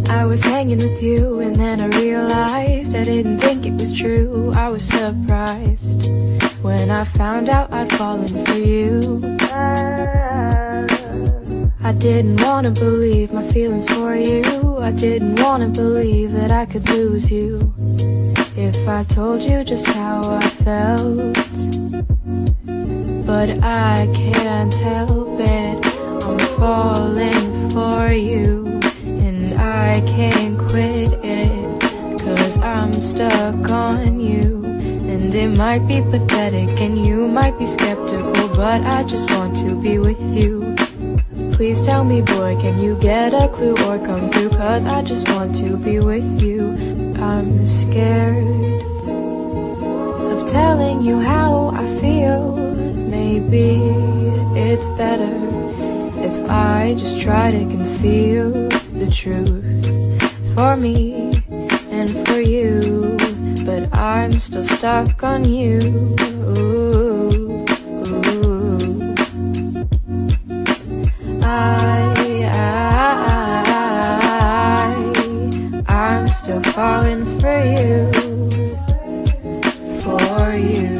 I was hanging with you and then I realized I didn't think it was true. I was surprised when I found out I'd fallen for you. I didn't wanna believe my feelings for you. I didn't wanna believe that I could lose you if I told you just how I felt. But I can't help it, I'm falling for you. And I can't quit it, 'cause I'm stuck on you. And it might be pathetic and you might be skeptical, but I just want to be with you. Please tell me, boy, can you get a clue or come through? 'Cause I just want to be with you. I'm scared of telling you how I feel. Maybe it's better if I just try to conceal the truth for me and for you. But I'm still stuck on you. I'm still falling for you, for you.